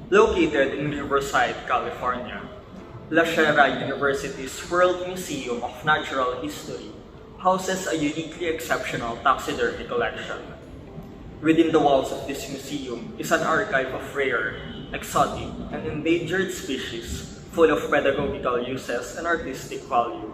Located in Riverside, California, La Sierra University's World Museum of Natural History houses a uniquely exceptional taxidermy collection. Within the walls of this museum is an archive of rare, exotic, and endangered species full of pedagogical uses and artistic value.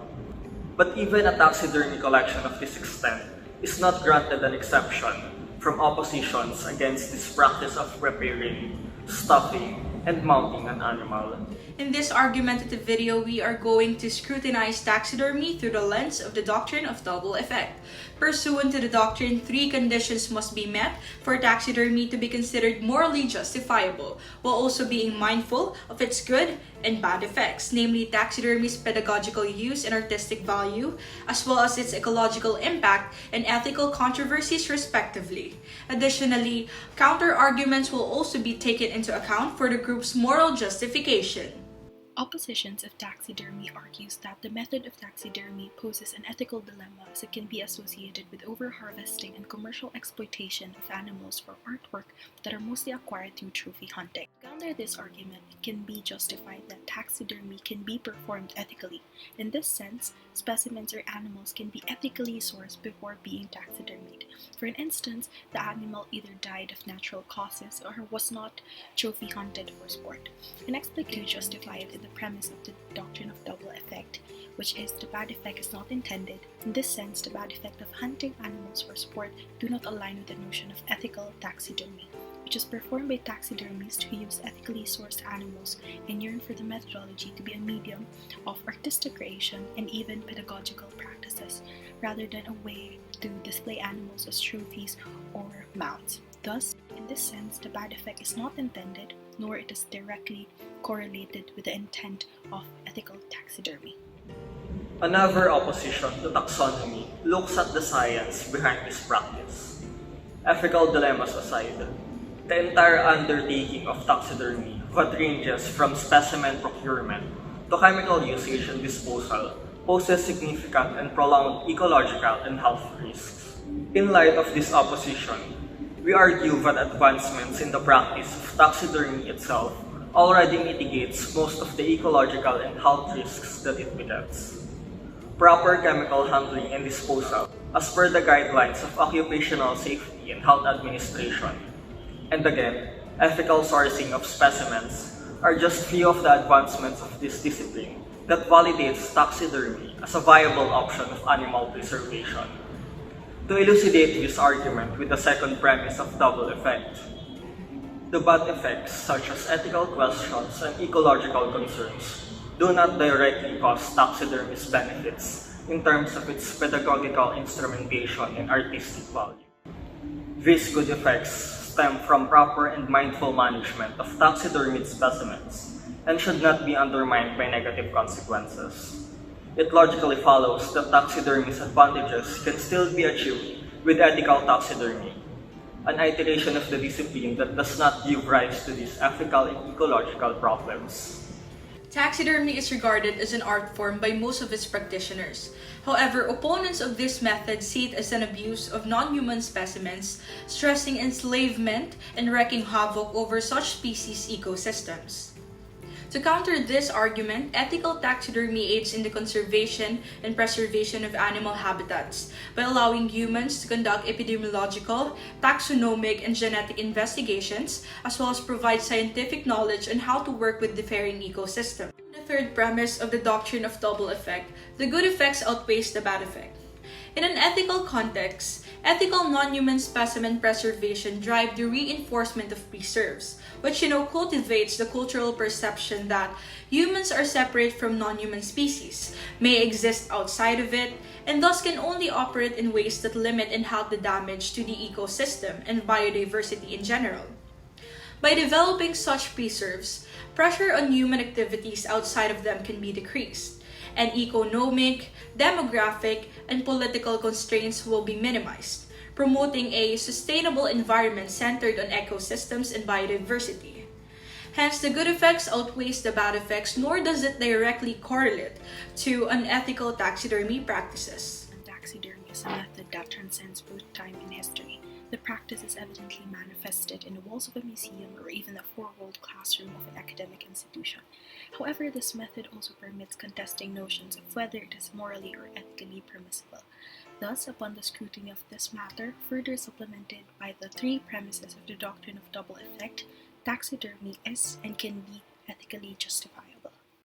But even a taxidermy collection of this extent is not granted an exception from oppositions against this practice of preparing, stuffing, and mounting an animal. In this argumentative video, we are going to scrutinize taxidermy through the lens of the doctrine of double effect. Pursuant to the doctrine, 3 conditions must be met for taxidermy to be considered morally justifiable, while also being mindful of its good and bad effects, namely taxidermy's pedagogical use and artistic value, as well as its ecological impact and ethical controversies respectively. Additionally, counter-arguments will also be taken into account for the group's moral justification. Oppositions of taxidermy argues that the method of taxidermy poses an ethical dilemma as it can be associated with over-harvesting and commercial exploitation of animals for artwork that are mostly acquired through trophy hunting. To counter this argument, it can be justified that taxidermy can be performed ethically. In this sense, specimens or animals can be ethically sourced before being taxidermied. For instance, the animal either died of natural causes or was not trophy hunted for sport. Inexplicably justify it in the premise of the doctrine of double effect, which is the bad effect is not intended. In this sense, the bad effect of hunting animals for sport do not align with the notion of ethical taxidermy, which is performed by taxidermists who use ethically sourced animals and yearn for the methodology to be a medium of artistic creation and even pedagogical practices, rather than a way to display animals as trophies or mounts. Thus, in this sense, the bad effect is not intended, nor it is directly correlated with the intent of ethical taxidermy. Another opposition to taxonomy looks at the science behind this practice. Ethical dilemmas aside, the entire undertaking of taxidermy, what ranges from specimen procurement to chemical usage and disposal, poses significant and prolonged ecological and health risks. In light of this opposition, we argue that advancements in the practice of taxidermy itself already mitigates most of the ecological and health risks that it begets. Proper chemical handling and disposal, as per the guidelines of Occupational Safety and Health Administration, and again, ethical sourcing of specimens are just few of the advancements of this discipline that validates taxidermy as a viable option of animal preservation. To elucidate this argument with the second premise of double effect, the bad effects such as ethical questions and ecological concerns do not directly cause taxidermy's benefits in terms of its pedagogical instrumentation and artistic value. These good effects stem from proper and mindful management of taxidermied specimens and should not be undermined by negative consequences. It logically follows that taxidermy's advantages can still be achieved with ethical taxidermy, an iteration of the discipline that does not give rise to these ethical and ecological problems. Taxidermy is regarded as an art form by most of its practitioners. However, opponents of this method see it as an abuse of non-human specimens, stressing enslavement and wreaking havoc over such species' ecosystems. To counter this argument, ethical taxidermy aids in the conservation and preservation of animal habitats by allowing humans to conduct epidemiological, taxonomic, and genetic investigations, as well as provide scientific knowledge on how to work with differing ecosystems. The third premise of the doctrine of double effect, the good effects outweighs the bad effect. In an ethical context, ethical non-human specimen preservation drives the reinforcement of preserves, which cultivates the cultural perception that humans are separate from non-human species, may exist outside of it, and thus can only operate in ways that limit and halt the damage to the ecosystem and biodiversity in general. By developing such preserves, pressure on human activities outside of them can be decreased, and economic, demographic, and political constraints will be minimized, promoting a sustainable environment centered on ecosystems and biodiversity. Hence, the good effects outweighs the bad effects, nor does it directly correlate to unethical taxidermy practices. Taxidermy is a method that transcends both time and history. the practice is evidently manifested in the walls of a museum or even the four-walled classroom of an academic institution. However, this method also permits contesting notions of whether it is morally or ethically permissible. Thus, upon the scrutiny of this matter, further supplemented by the three premises of the doctrine of double effect, taxidermy is and can be ethically justified.